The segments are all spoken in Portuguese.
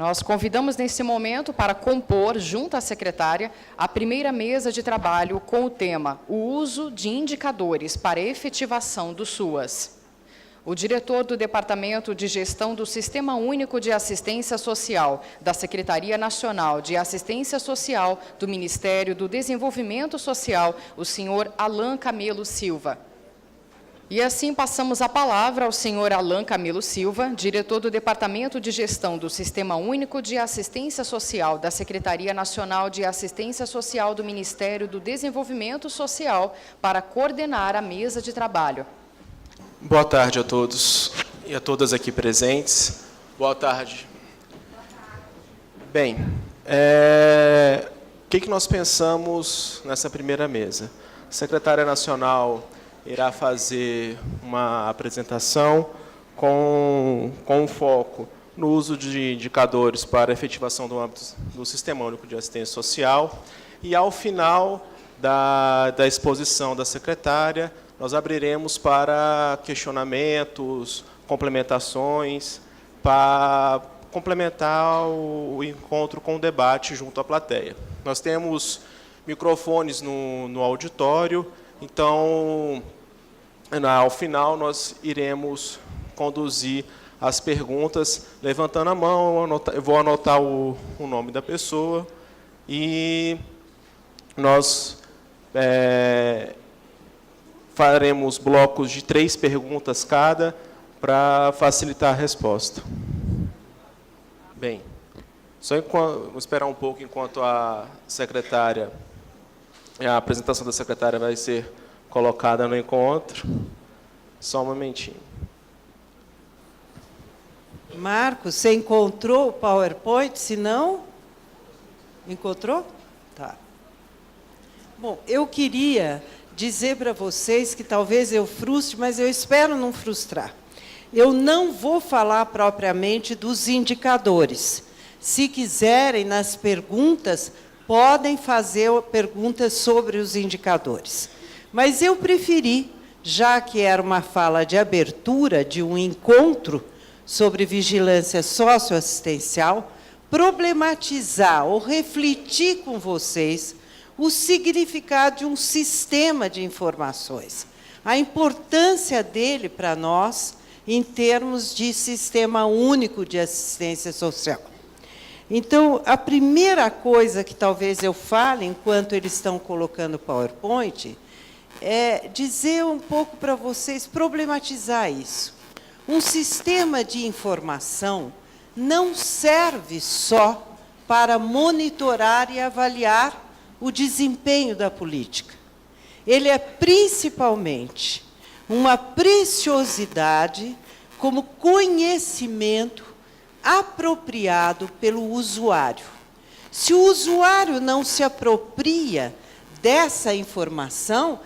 Nós convidamos nesse momento para compor, junto à secretária, a primeira mesa de trabalho com o tema o uso de indicadores para efetivação do SUAS. O diretor do Departamento de Gestão do Sistema Único de Assistência Social da Secretaria Nacional de Assistência Social do Ministério do Desenvolvimento Social, o senhor Alan Camelo Silva. E assim passamos a palavra ao senhor Alan Camelo Silva, diretor do Departamento de Gestão do Sistema Único de Assistência Social da Secretaria Nacional de Assistência Social do Ministério do Desenvolvimento Social, para coordenar a mesa de trabalho. Boa tarde a todos e a todas aqui presentes. Boa tarde. Bem, o que nós pensamos nessa primeira mesa? A secretária nacional irá fazer uma apresentação com foco no uso de indicadores para a efetivação do âmbito do Sistema Único de Assistência Social. E, ao final da exposição da secretária, nós abriremos para questionamentos, complementações, para complementar o encontro com o debate junto à plateia. Nós temos microfones no auditório, então, ao final, nós iremos conduzir as perguntas levantando a mão. Eu vou anotar o nome da pessoa e nós faremos blocos de 3 perguntas cada para facilitar a resposta. Bem, vou esperar um pouco enquanto a apresentação da secretária vai ser colocada no encontro. Só um momentinho. Marcos, você encontrou o PowerPoint? Se não, encontrou? Tá. Bom, eu queria dizer para vocês que talvez eu frustre, mas eu espero não frustrar. Eu não vou falar propriamente dos indicadores. Se quiserem, nas perguntas, podem fazer perguntas sobre os indicadores. Mas eu preferi, já que era uma fala de abertura de um encontro sobre vigilância socioassistencial, problematizar ou refletir com vocês o significado de um sistema de informações, a importância dele para nós em termos de sistema único de assistência social. Então, a primeira coisa que talvez eu fale, enquanto eles estão colocando o PowerPoint, é dizer um pouco para vocês, problematizar isso. Um sistema de informação não serve só para monitorar e avaliar o desempenho da política. Ele é principalmente uma preciosidade como conhecimento apropriado pelo usuário. Se o usuário não se apropria dessa informação,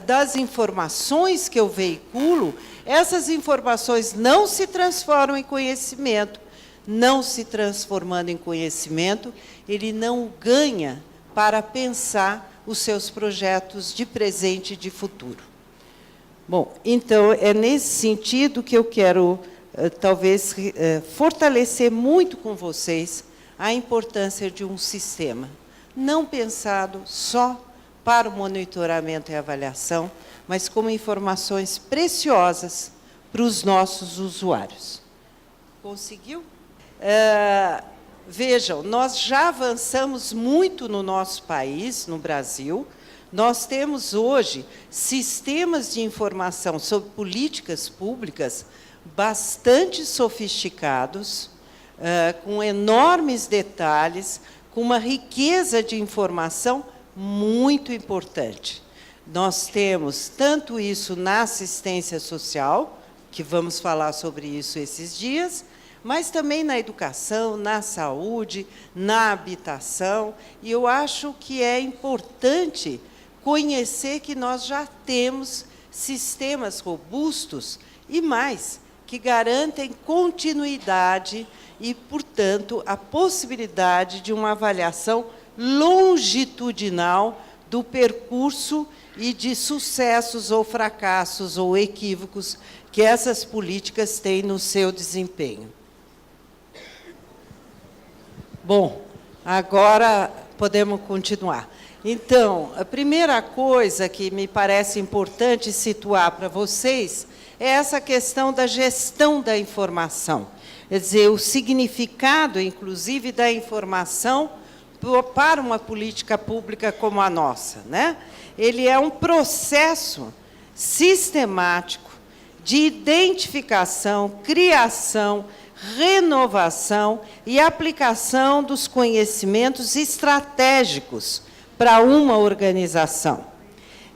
das informações que eu veiculo, essas informações não se transformam em conhecimento. Não se transformando em conhecimento, ele não ganha para pensar os seus projetos de presente e de futuro. Bom, então, é nesse sentido que eu quero, talvez, fortalecer muito com vocês a importância de um sistema, não pensado só para o monitoramento e avaliação, mas como informações preciosas para os nossos usuários. Conseguiu? Vejam, nós já avançamos muito no nosso país, no Brasil. Nós temos hoje sistemas de informação sobre políticas públicas bastante sofisticados, com enormes detalhes, com uma riqueza de informação muito importante. Nós temos tanto isso na assistência social, que vamos falar sobre isso esses dias, mas também na educação, na saúde, na habitação. E eu acho que é importante conhecer que nós já temos sistemas robustos e mais, que garantem continuidade e, portanto, a possibilidade de uma avaliação longitudinal do percurso e de sucessos ou fracassos ou equívocos que essas políticas têm no seu desempenho. Bom, agora podemos continuar. Então, a primeira coisa que me parece importante situar para vocês é essa questão da gestão da informação. Quer dizer, o significado, inclusive, da informação para uma política pública como a nossa, né? Ele é um processo sistemático de identificação, criação, renovação e aplicação dos conhecimentos estratégicos para uma organização.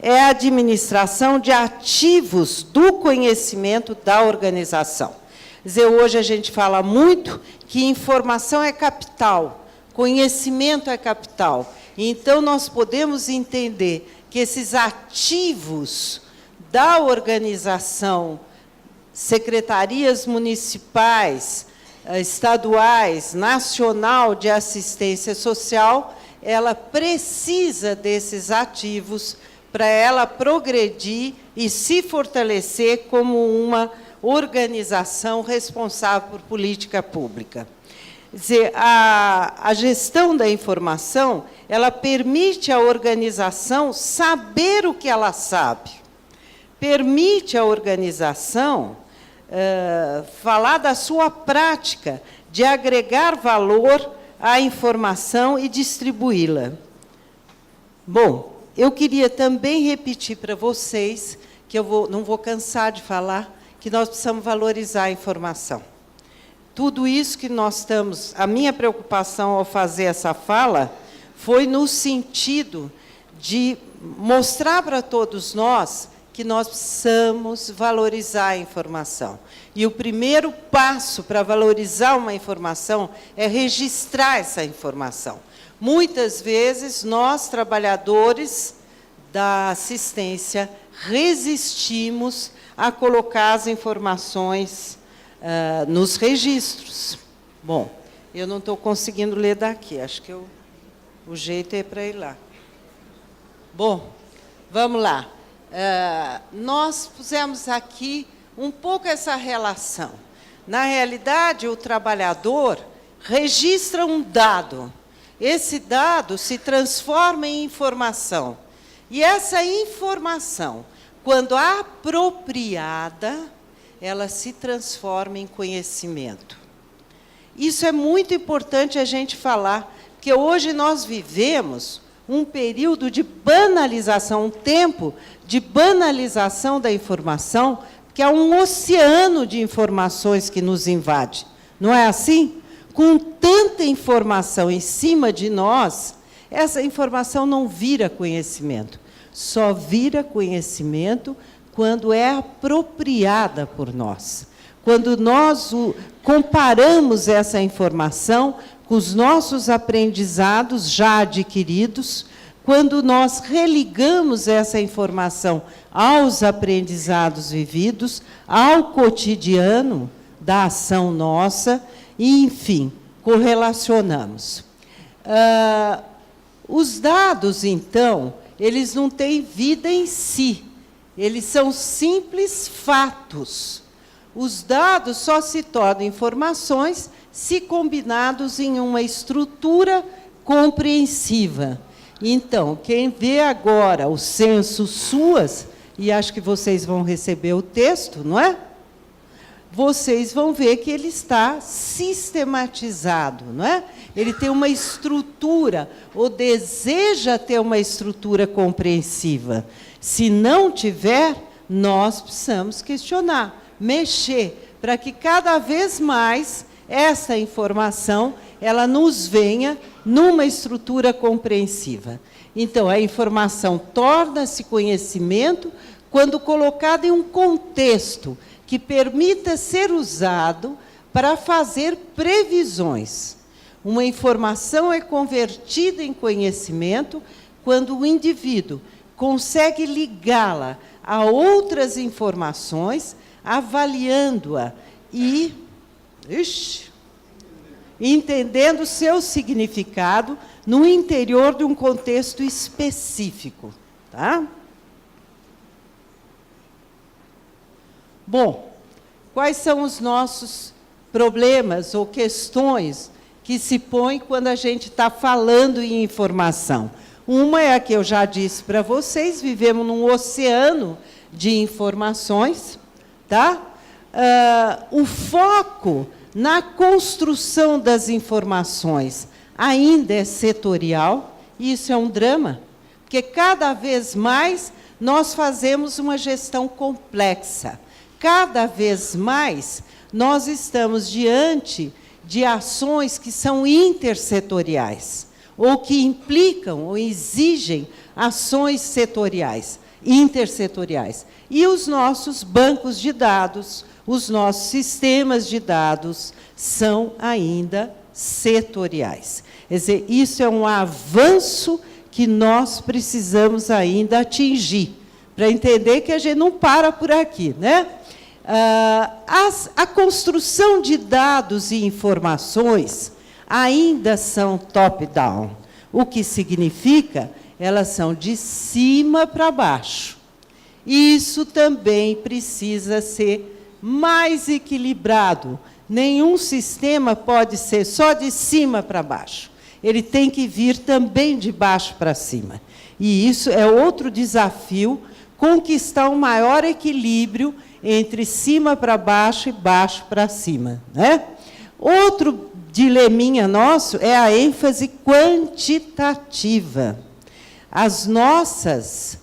É a administração de ativos do conhecimento da organização. Quer dizer, hoje a gente fala muito que informação é capital, conhecimento é capital. Então, nós podemos entender que esses ativos da organização, secretarias municipais, estaduais, nacional de assistência social, ela precisa desses ativos para ela progredir e se fortalecer como uma organização responsável por política pública. Quer dizer, a gestão da informação, ela permite à organização saber o que ela sabe, permite à organização falar da sua prática de agregar valor à informação e distribuí-la. Bom, eu queria também repetir para vocês, que eu não vou cansar de falar, que nós precisamos valorizar a informação. Tudo isso que nós estamos... A minha preocupação ao fazer essa fala foi no sentido de mostrar para todos nós que nós precisamos valorizar a informação. E o primeiro passo para valorizar uma informação é registrar essa informação. Muitas vezes, nós, trabalhadores da assistência, resistimos a colocar as informações nos registros. Bom, eu não estou conseguindo ler daqui, acho que o jeito é para ir lá. Bom, vamos lá. Nós pusemos aqui um pouco essa relação. Na realidade, o trabalhador registra um dado. Esse dado se transforma em informação. E essa informação, quando apropriada, ela se transforma em conhecimento. Isso é muito importante a gente falar, porque hoje nós vivemos um período de banalização, um tempo de banalização da informação, que é um oceano de informações que nos invade. Não é assim? Com tanta informação em cima de nós, essa informação não vira conhecimento. Só vira conhecimento quando é apropriada por nós. Quando nós comparamos essa informação com os nossos aprendizados já adquiridos, quando nós religamos essa informação aos aprendizados vividos, ao cotidiano da ação nossa, e, enfim, correlacionamos. Os dados, então, eles não têm vida em si, eles são simples fatos. Os dados só se tornam informações se combinados em uma estrutura compreensiva. Então, quem vê agora o censo SUAS, e acho que vocês vão receber o texto, não é? Vocês vão ver que ele está sistematizado, não é? Ele tem uma estrutura, ou deseja ter uma estrutura compreensiva. Se não tiver, nós precisamos questionar, mexer, para que cada vez mais essa informação ela nos venha numa estrutura compreensiva. Então, a informação torna-se conhecimento quando colocada em um contexto que permita ser usado para fazer previsões. Uma informação é convertida em conhecimento quando o indivíduo consegue ligá-la a outras informações, avaliando-a e entendendo seu significado no interior de um contexto específico. Tá? Bom, quais são os nossos problemas ou questões que se põem quando a gente está falando em informação. Uma é a que eu já disse para vocês, vivemos num oceano de informações, tá? O foco na construção das informações ainda é setorial, e isso é um drama, porque cada vez mais nós fazemos uma gestão complexa. Cada vez mais nós estamos diante de ações que são intersetoriais, ou que implicam ou exigem ações setoriais, intersetoriais. E os nossos bancos de dados, os nossos sistemas de dados são ainda setoriais. Quer dizer, isso é um avanço que nós precisamos ainda atingir, para entender que a gente não para por aqui, né? A construção de dados e informações ainda são top-down, o que significa elas são de cima para baixo. Isso também precisa ser mais equilibrado. Nenhum sistema pode ser só de cima para baixo. Ele tem que vir também de baixo para cima. E isso é outro desafio, conquistar um maior equilíbrio entre cima para baixo e baixo para cima, né? Outro dileminha nosso é a ênfase quantitativa. As nossas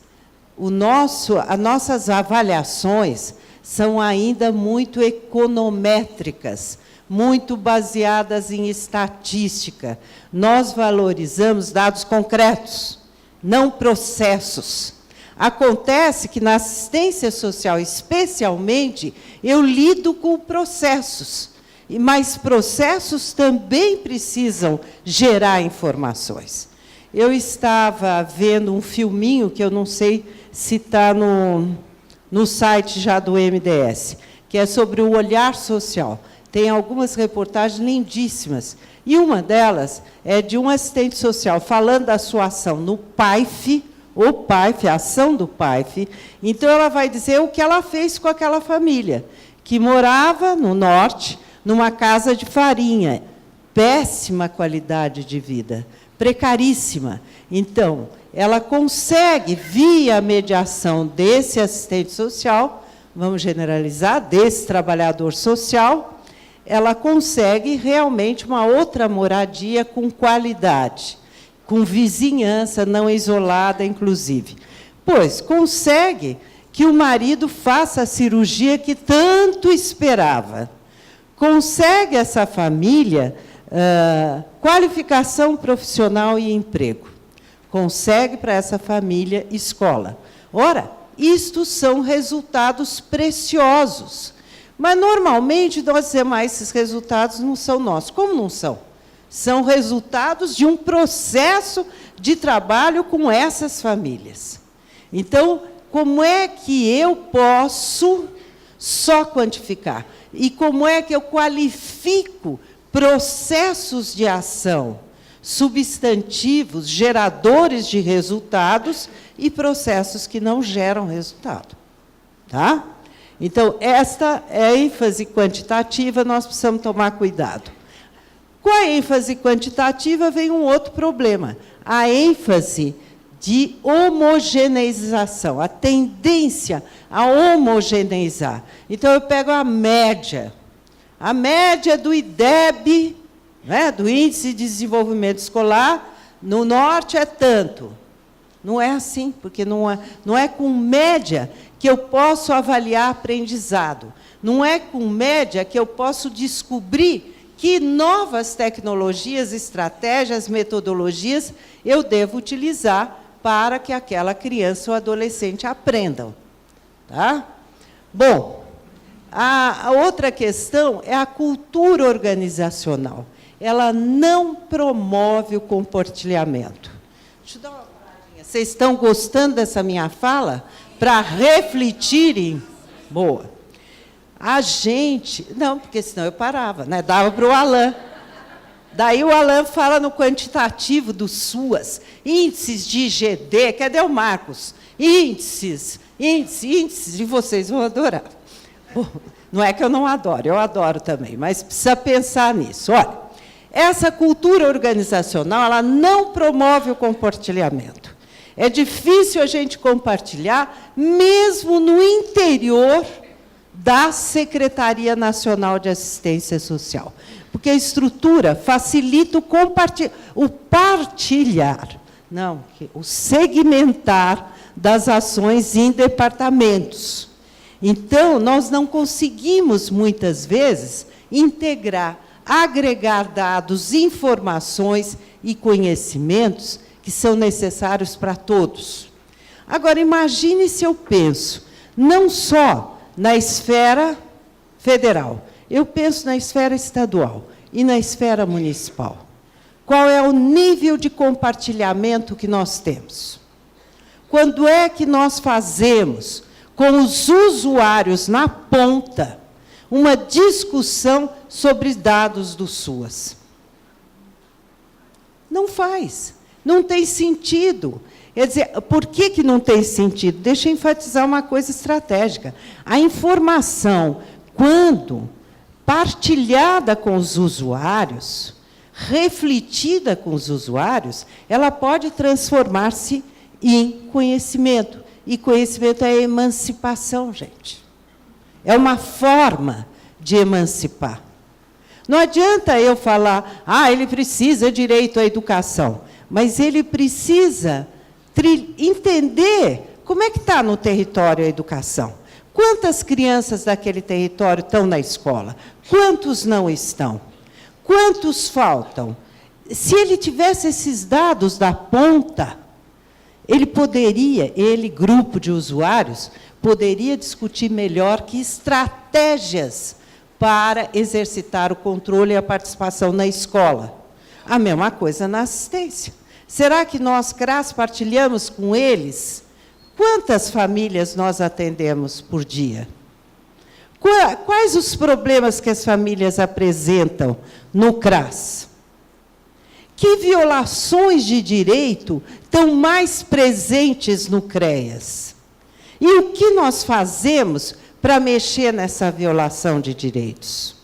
avaliações são ainda muito econométricas, muito baseadas em estatística. Nós valorizamos dados concretos, não processos. Acontece que na assistência social, especialmente, eu lido com processos, mas processos também precisam gerar informações. Eu estava vendo um filminho, que eu não sei se está no site já do MDS, que é sobre o olhar social. Tem algumas reportagens lindíssimas. E uma delas é de um assistente social falando da sua ação no PAIF, o PAIF, a ação do PAIF. Então, ela vai dizer o que ela fez com aquela família, que morava no norte, numa casa de farinha, péssima qualidade de vida, precaríssima. Então, ela consegue, via a mediação desse assistente social, vamos generalizar, desse trabalhador social, ela consegue realmente uma outra moradia com qualidade, com vizinhança não isolada, inclusive. Pois consegue que o marido faça a cirurgia que tanto esperava. Consegue essa família qualificação profissional e emprego. Consegue para essa família escola. Ora, isto são resultados preciosos. Mas, normalmente, nós dizemos, esses resultados não são nossos. Como não são? São resultados de um processo de trabalho com essas famílias. Então, como é que eu posso só quantificar? E como é que eu qualifico processos de ação, substantivos, geradores de resultados e processos que não geram resultado? Tá? Então, esta é a ênfase quantitativa, nós precisamos tomar cuidado. Com a ênfase quantitativa vem um outro problema, a ênfase de homogeneização, a tendência a homogeneizar. Então, eu pego a média do IDEB, né, do Índice de Desenvolvimento Escolar, no norte é tanto. Não é assim, porque não é com média que eu posso avaliar aprendizado. Não é com média que eu posso descobrir que novas tecnologias, estratégias, metodologias eu devo utilizar para que aquela criança ou adolescente aprendam. Tá? Bom, a outra questão é a cultura organizacional. Ela não promove o compartilhamento. Deixa eu dar uma paradinha. Vocês estão gostando dessa minha fala? Para refletirem? Boa. A gente... Não, porque senão eu parava, né? Dava para o Alain. Daí o Alain fala no quantitativo dos SUAS, índices de IGD, cadê o Marcos? Índices, e vocês vão adorar. Bom, não é que eu não adoro, eu adoro também, mas precisa pensar nisso. Olha, essa cultura organizacional, ela não promove o compartilhamento. É difícil a gente compartilhar, mesmo no interior da Secretaria Nacional de Assistência Social, porque a estrutura facilita o partilhar, não, o segmentar das ações em departamentos. Então, nós não conseguimos, muitas vezes, integrar, agregar dados, informações e conhecimentos que são necessários para todos. Agora, imagine se eu penso, não só na esfera federal, eu penso na esfera estadual e na esfera municipal. Qual é o nível de compartilhamento que nós temos? Quando é que nós fazemos, com os usuários na ponta, uma discussão sobre dados do SUAS? Não faz. Não tem sentido. Quer dizer, por que não tem sentido? Deixa eu enfatizar uma coisa estratégica. A informação, quando partilhada com os usuários, refletida com os usuários, ela pode transformar-se em conhecimento. E conhecimento é emancipação, gente. É uma forma de emancipar. Não adianta eu falar, ele precisa de direito à educação, mas ele precisa entender como é que está no território a educação. Quantas crianças daquele território estão na escola? Quantos não estão? Quantos faltam? Se ele tivesse esses dados da ponta, grupo de usuários, poderia discutir melhor que estratégias para exercitar o controle e a participação na escola. A mesma coisa na assistência. Será que nós partilhamos com eles? Quantas famílias nós atendemos por dia? Quais os problemas que as famílias apresentam no CRAS? Que violações de direito estão mais presentes no CREAS? E o que nós fazemos para mexer nessa violação de direitos?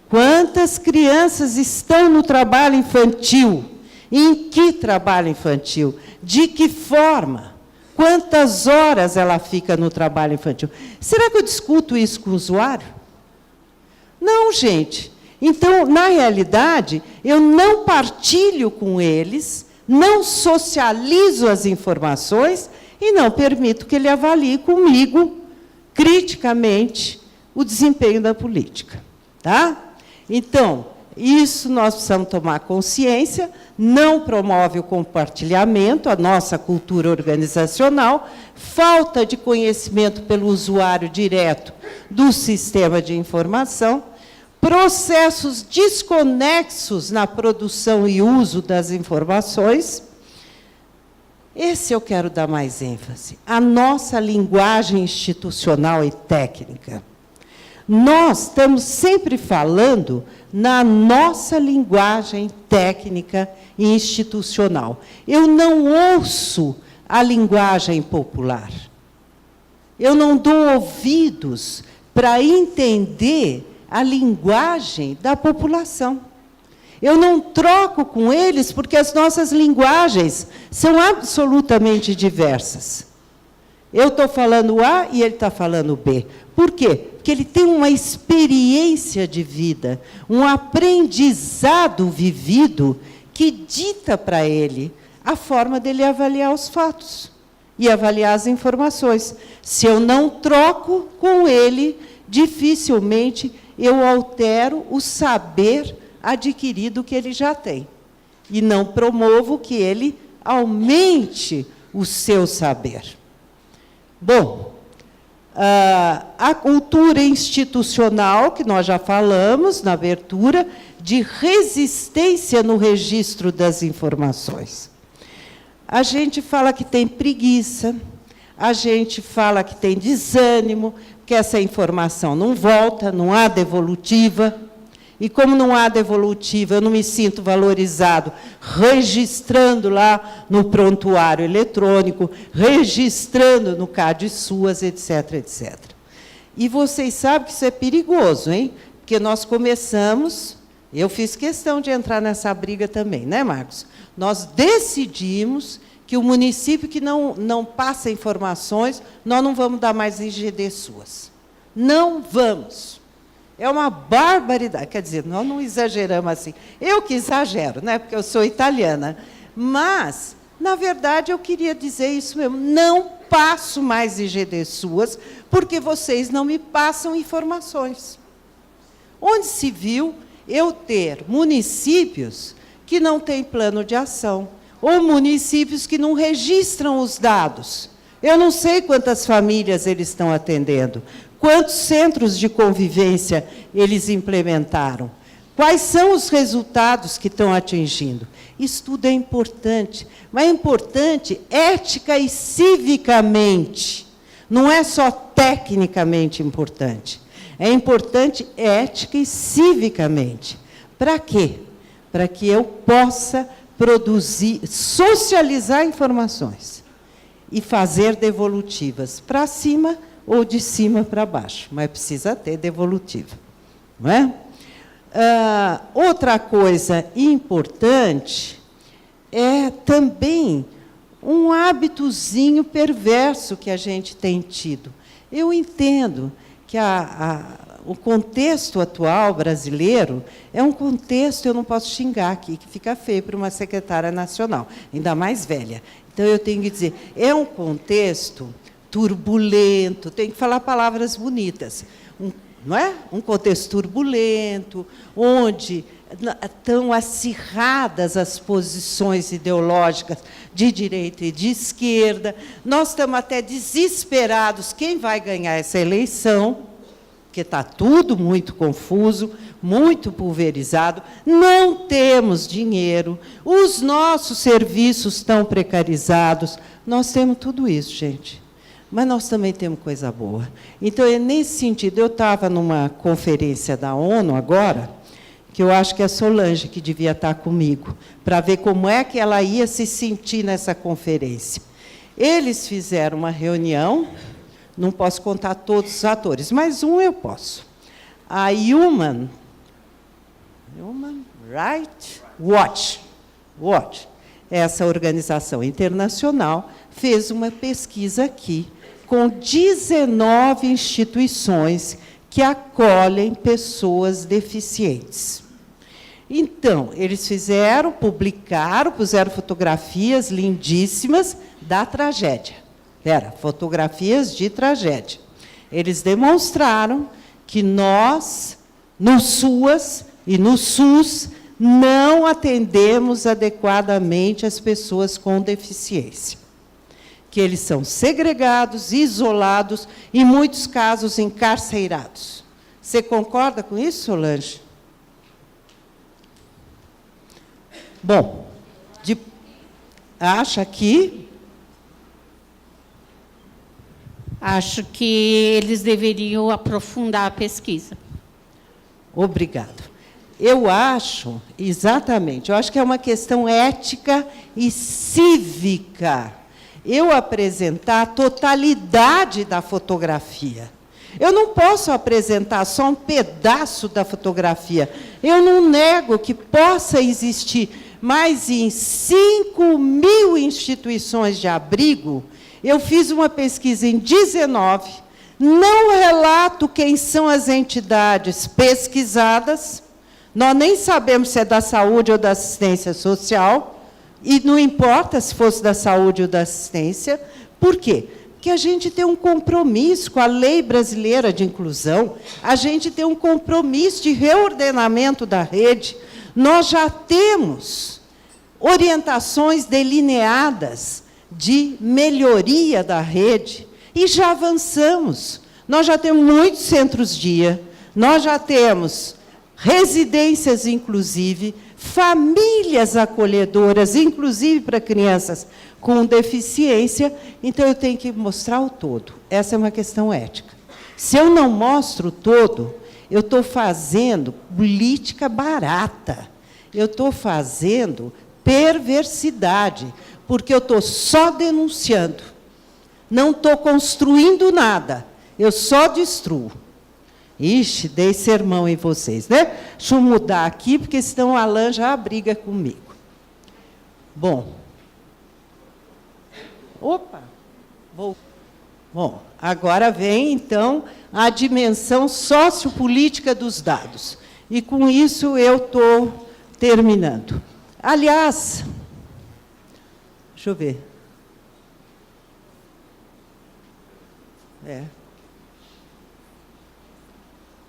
Quantas crianças estão no trabalho infantil? Em que trabalho infantil? De que forma? Quantas horas ela fica no trabalho infantil? Será que eu discuto isso com o usuário? Não, gente. Então, na realidade, eu não partilho com eles, não socializo as informações e não permito que ele avalie comigo, criticamente, o desempenho da política. Tá? Então, isso nós precisamos tomar consciência, não promove o compartilhamento, a nossa cultura organizacional, falta de conhecimento pelo usuário direto do sistema de informação, processos desconexos na produção e uso das informações. Esse eu quero dar mais ênfase. A nossa linguagem institucional e técnica. Nós estamos sempre falando na nossa linguagem técnica e institucional. Eu não ouço a linguagem popular. Eu não dou ouvidos para entender a linguagem da população. Eu não troco com eles porque as nossas linguagens são absolutamente diversas. Eu estou falando A e ele está falando B. Por quê? Porque ele tem uma experiência de vida, um aprendizado vivido que dita para ele a forma dele avaliar os fatos e avaliar as informações. Se eu não troco com ele, dificilmente eu altero o saber adquirido que ele já tem. E não promovo que ele aumente o seu saber. Bom, a cultura institucional, que nós já falamos na abertura, de resistência no registro das informações. A gente fala que tem preguiça, a gente fala que tem desânimo, que essa informação não volta, não há devolutiva. E como não há devolutiva, eu não me sinto valorizado registrando lá no prontuário eletrônico, registrando no CAD SUAS, etc., etc. E vocês sabem que isso é perigoso, hein? Porque nós começamos Eu fiz questão de entrar nessa briga também, né, Marcos? Nós decidimos que o município que não passa informações, nós não vamos dar mais IGD suas. Não vamos. É uma barbaridade. Quer dizer, nós não exageramos assim. Eu que exagero, né, porque eu sou italiana. Mas, na verdade, eu queria dizer isso mesmo. Não passo mais IGD suas, porque vocês não me passam informações. Onde se viu eu ter municípios que não têm plano de ação, ou municípios que não registram os dados. Eu não sei quantas famílias eles estão atendendo, quantos centros de convivência eles implementaram, quais são os resultados que estão atingindo. Isso tudo é importante, mas é importante ética e civicamente, não é só tecnicamente importante. É importante ética e civicamente. Para quê? Para que eu possa produzir, socializar informações e fazer devolutivas para cima ou de cima para baixo, mas precisa ter devolutiva, não é? Outra coisa importante é também um hábitozinho perverso que a gente tem tido. Eu entendo que o contexto atual brasileiro é um contexto, eu não posso xingar aqui, que fica feio para uma secretária nacional, ainda mais velha. Então, eu tenho que dizer, é um contexto turbulento, tenho que falar palavras bonitas, não é? Um contexto turbulento, onde estão acirradas as posições ideológicas de direita e de esquerda. Nós estamos até desesperados quem vai ganhar essa eleição, porque está tudo muito confuso, muito pulverizado, não temos dinheiro, os nossos serviços estão precarizados, nós temos tudo isso, gente. Mas nós também temos coisa boa. Então, é nesse sentido, eu estava numa conferência da ONU agora, que eu acho que é a Solange que devia estar comigo, para ver como é que ela ia se sentir nessa conferência. Eles fizeram uma reunião, não posso contar todos os atores, mas um eu posso. A Human Rights Watch, essa organização internacional, fez uma pesquisa aqui, com 19 instituições que acolhem pessoas deficientes. Então, eles publicaram, puseram fotografias lindíssimas da tragédia. Fotografias de tragédia. Eles demonstraram que nós, no SUAS e no SUS, não atendemos adequadamente as pessoas com deficiência. Que eles são segregados, isolados, em muitos casos encarcerados. Você concorda com isso, Solange? Bom, acha que... Acho que eles deveriam aprofundar a pesquisa. Obrigado. Eu acho, exatamente, eu acho que é uma questão ética e cívica. Eu apresentar a totalidade da fotografia. Eu não posso apresentar só um pedaço da fotografia. Eu não nego que possa existir mais em 5.000 instituições de abrigo. Eu fiz uma pesquisa em 19, não relato quem são as entidades pesquisadas, nós nem sabemos se é da saúde ou da assistência social, e não importa se fosse da saúde ou da assistência. Por quê? Porque a gente tem um compromisso com a lei brasileira de inclusão, a gente tem um compromisso de reordenamento da rede, nós já temos orientações delineadas de melhoria da rede, e já avançamos. Nós já temos muitos centros-dia, nós já temos residências, inclusive, famílias acolhedoras, inclusive para crianças com deficiência. Então, eu tenho que mostrar o todo. Essa é uma questão ética. Se eu não mostro o todo, eu estou fazendo política barata, eu estou fazendo perversidade, porque eu estou só denunciando, não estou construindo nada, eu só destruo. Ixi, dei sermão em vocês, né? Deixa eu mudar aqui, porque senão o Alain já briga comigo. Bom. Opa! Bom, agora vem, então, a dimensão sociopolítica dos dados. E, com isso, eu estou terminando. Aliás, deixa eu ver.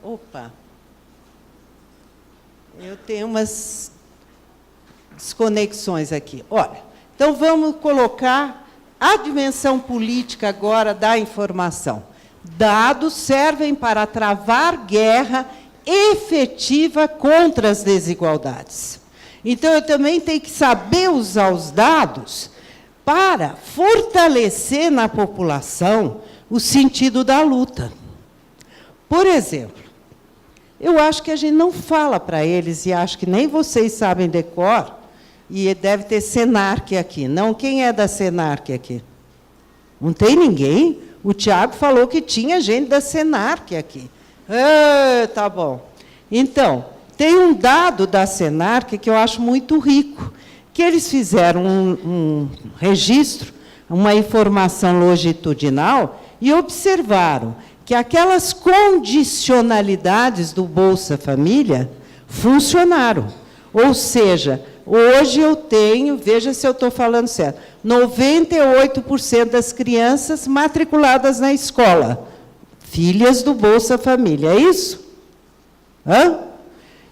Opa! Eu tenho umas desconexões aqui. Olha, então vamos colocar a dimensão política agora da informação. Dados servem para travar guerra efetiva contra as desigualdades. Então, eu também tenho que saber usar os dados para fortalecer na população o sentido da luta. Por exemplo, eu acho que a gente não fala para eles, e acho que nem vocês sabem de cor, e deve ter Senarc aqui. Não, quem é da Senarc aqui? Não tem ninguém? O Tiago falou que tinha gente da Senarc aqui. Tá bom. Então, tem um dado da Senarc que eu acho muito rico, que eles fizeram um registro, uma informação longitudinal, e observaram que aquelas condicionalidades do Bolsa Família funcionaram. Ou seja, hoje eu tenho, veja se eu estou falando certo, 98% das crianças matriculadas na escola, filhas do Bolsa Família, é isso?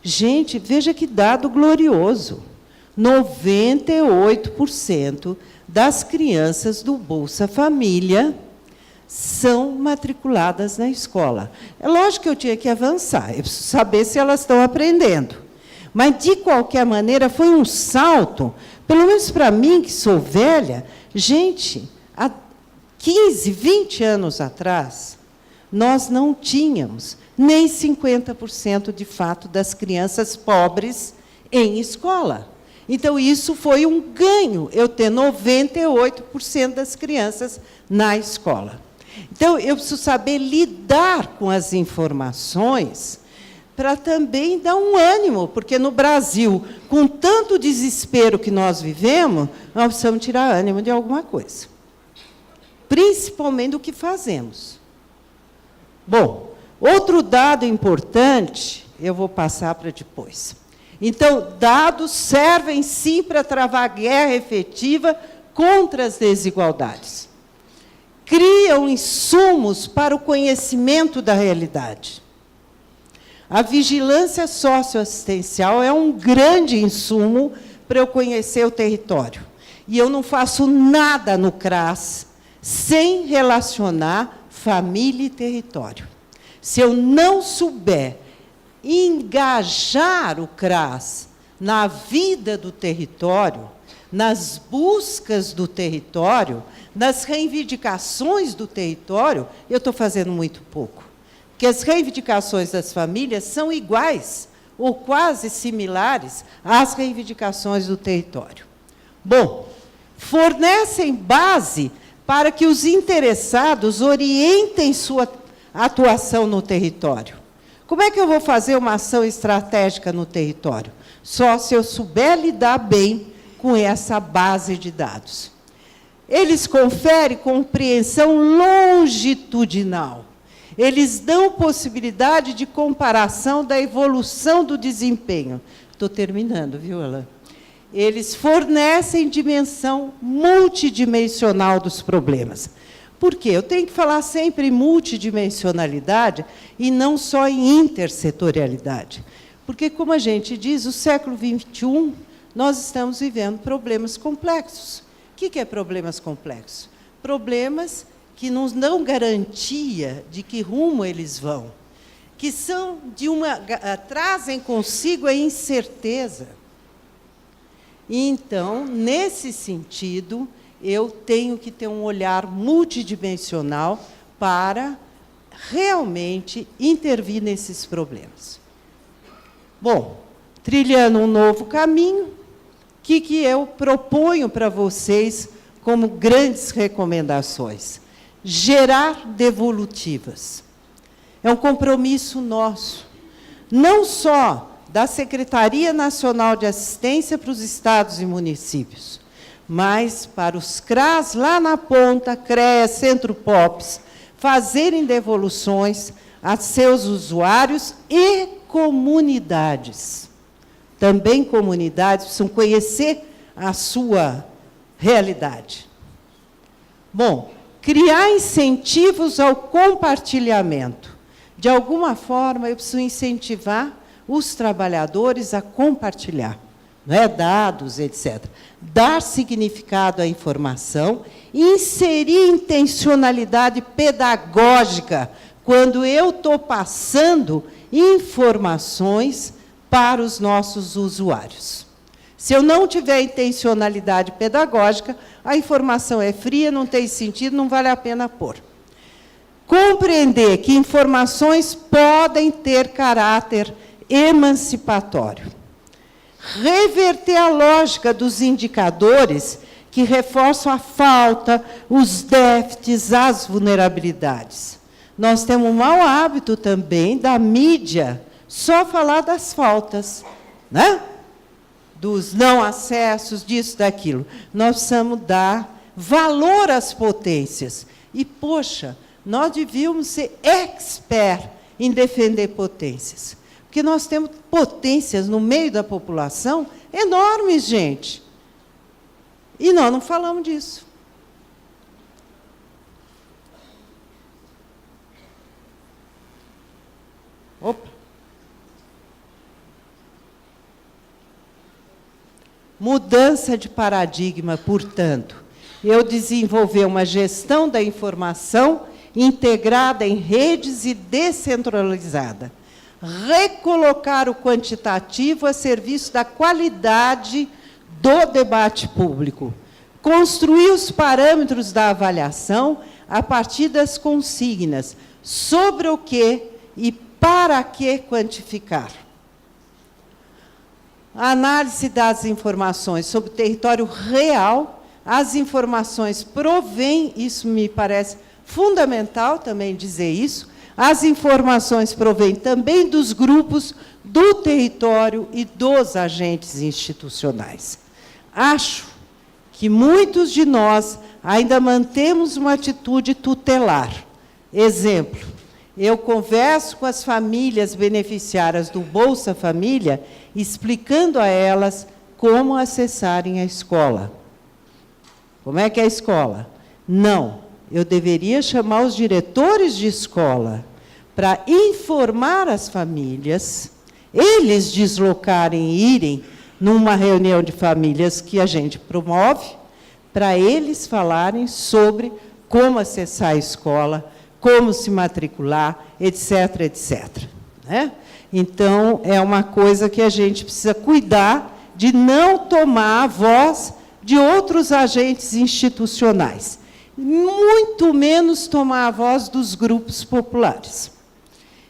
Gente, veja que dado glorioso. 98% das crianças do Bolsa Família são matriculadas na escola. É lógico que eu tinha que avançar, eu preciso saber se elas estão aprendendo. Mas, de qualquer maneira, foi um salto, pelo menos para mim, que sou velha. Gente, há 15, 20 anos atrás, nós não tínhamos nem 50% de fato das crianças pobres em escola. Então, isso foi um ganho, eu ter 98% das crianças na escola. Então, eu preciso saber lidar com as informações para também dar um ânimo, porque no Brasil, com tanto desespero que nós vivemos, nós precisamos tirar ânimo de alguma coisa. Principalmente do que fazemos. Bom, outro dado importante, eu vou passar para depois. Então, dados servem, sim, para travar guerra efetiva contra as desigualdades. Criam insumos para o conhecimento da realidade. A vigilância socioassistencial é um grande insumo para eu conhecer o território. E eu não faço nada no CRAS sem relacionar família e território. Se eu não souber engajar o CRAS na vida do território, nas buscas do território, nas reivindicações do território, eu estou fazendo muito pouco. Porque as reivindicações das famílias são iguais, ou quase similares, às reivindicações do território. Bom, fornecem base para que os interessados orientem sua atuação no território. Como é que eu vou fazer uma ação estratégica no território? Só se eu souber lidar bem com essa base de dados. Eles conferem compreensão longitudinal. Eles dão possibilidade de comparação da evolução do desempenho. Estou terminando, viu, Alain? Eles fornecem dimensão multidimensional dos problemas. Por quê? Eu tenho que falar sempre em multidimensionalidade e não só em intersetorialidade. Porque, como a gente diz, o século XXI, nós estamos vivendo problemas complexos. O que é problemas complexos? Problemas que nos dão garantia de que rumo eles vão, que são trazem consigo a incerteza. Então, nesse sentido, eu tenho que ter um olhar multidimensional para realmente intervir nesses problemas. Bom, trilhando um novo caminho, o que eu proponho para vocês como grandes recomendações? Gerar devolutivas. É um compromisso nosso, não só da Secretaria Nacional de Assistência para os estados e municípios, mas para os CRAS lá na ponta, CREA, Centro POPs, fazerem devoluções a seus usuários e comunidades. Também comunidades precisam conhecer a sua realidade. Bom, criar incentivos ao compartilhamento. De alguma forma, eu preciso incentivar os trabalhadores a compartilhar, não é? Dados, etc. Dar significado à informação, inserir intencionalidade pedagógica quando eu estou passando informações para os nossos usuários. Se eu não tiver intencionalidade pedagógica, a informação é fria, não tem sentido, não vale a pena pôr. Compreender que informações podem ter caráter emancipatório. Reverter a lógica dos indicadores que reforçam a falta, os déficits, as vulnerabilidades. Nós temos um mau hábito também da mídia só falar das faltas, né? Dos não acessos, disso, daquilo. Nós precisamos dar valor às potências. E, poxa, nós devíamos ser expert em defender potências. Porque nós temos potências no meio da população enormes, gente. E nós não falamos disso. Opa. Mudança de paradigma, portanto. Eu desenvolver uma gestão da informação integrada em redes e descentralizada. Recolocar o quantitativo a serviço da qualidade do debate público. Construir os parâmetros da avaliação a partir das consignas sobre o que e para que quantificar. A análise das informações sobre o território real, as informações provêm, isso me parece fundamental também dizer isso, as informações provêm também dos grupos, do território e dos agentes institucionais. Acho que muitos de nós ainda mantemos uma atitude tutelar. Exemplo, eu converso com as famílias beneficiárias do Bolsa Família, explicando a elas como acessarem a escola. Como é que é a escola? Não, eu deveria chamar os diretores de escola para informar as famílias, eles deslocarem e irem numa reunião de famílias que a gente promove, para eles falarem sobre como acessar a escola, como se matricular, etc., etc. Né? Então, é uma coisa que a gente precisa cuidar de não tomar a voz de outros agentes institucionais, muito menos tomar a voz dos grupos populares,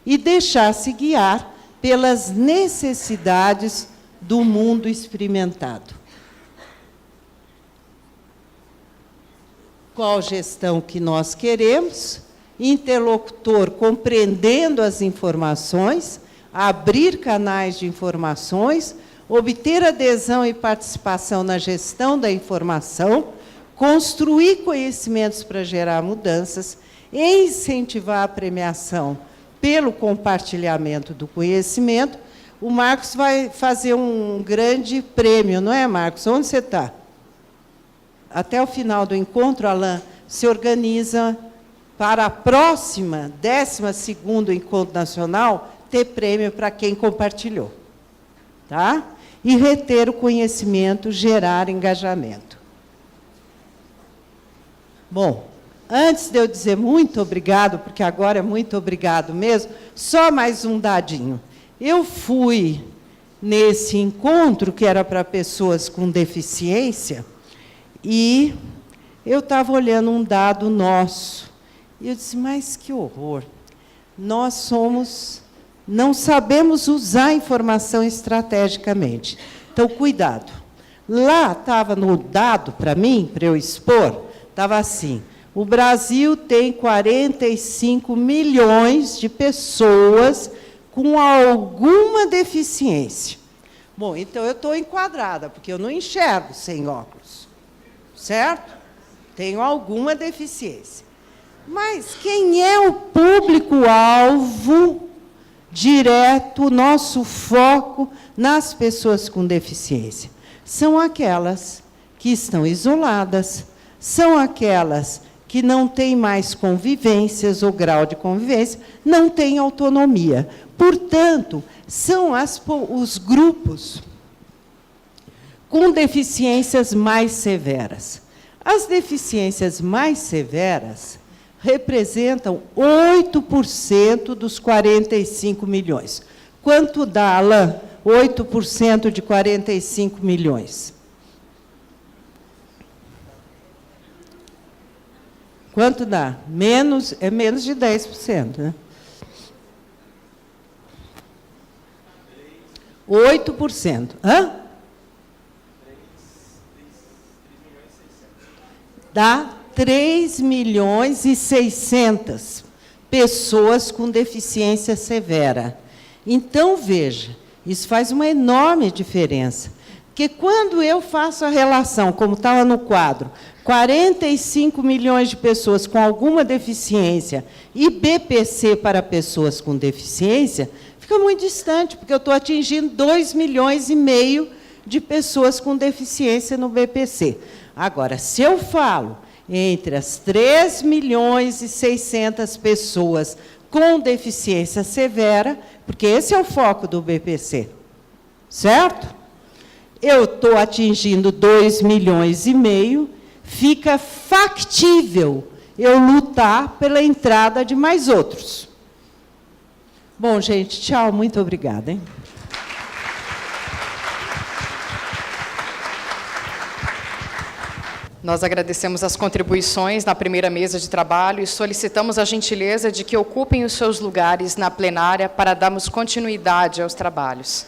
e deixar-se guiar pelas necessidades do mundo experimentado. Qual gestão que nós queremos? Interlocutor compreendendo as informações, abrir canais de informações, obter adesão e participação na gestão da informação, construir conhecimentos para gerar mudanças, incentivar a premiação pelo compartilhamento do conhecimento. O Marcos vai fazer um grande prêmio, não é, Marcos? Onde você está? Até o final do encontro, Alain, se organiza para a próxima, 12º Encontro Nacional, ter prêmio para quem compartilhou. Tá? E reter o conhecimento, gerar engajamento. Bom, antes de eu dizer muito obrigado, porque agora é muito obrigado mesmo, só mais um dadinho. Eu fui nesse encontro, que era para pessoas com deficiência, e eu estava olhando um dado nosso. E eu disse, mas que horror. Nós não sabemos usar a informação estrategicamente. Então, cuidado. Lá estava no dado, para mim, para eu expor, estava assim, O Brasil tem 45 milhões de pessoas com alguma deficiência. Bom, então eu estou enquadrada, porque eu não enxergo sem óculos, certo? Tenho alguma deficiência. Mas quem é o público-alvo direto, nosso foco nas pessoas com deficiência? São aquelas que estão isoladas, são aquelas que não têm mais convivências ou grau de convivência, não têm autonomia. Portanto, são os grupos com deficiências mais severas. As deficiências mais severas representam 8% dos 45 milhões. Quanto dá, Alain? 8% de 45 milhões. Quanto dá? É menos de 10%, né? 8%. Hã? Dá 3.600.000 pessoas com deficiência severa. Então, veja, isso faz uma enorme diferença. Porque quando eu faço a relação, como estava no quadro, 45 milhões de pessoas com alguma deficiência e BPC para pessoas com deficiência, fica muito distante, porque eu estou atingindo 2,5 milhões de pessoas com deficiência no BPC. Agora, se eu falo entre as 3.600.000 pessoas com deficiência severa, porque esse é o foco do BPC, certo? Eu estou atingindo 2,5 milhões, fica factível eu lutar pela entrada de mais outros. Bom, gente, tchau, muito obrigada, hein? Nós agradecemos as contribuições na primeira mesa de trabalho e solicitamos a gentileza de que ocupem os seus lugares na plenária para darmos continuidade aos trabalhos.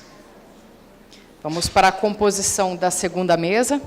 Vamos para a composição da segunda mesa.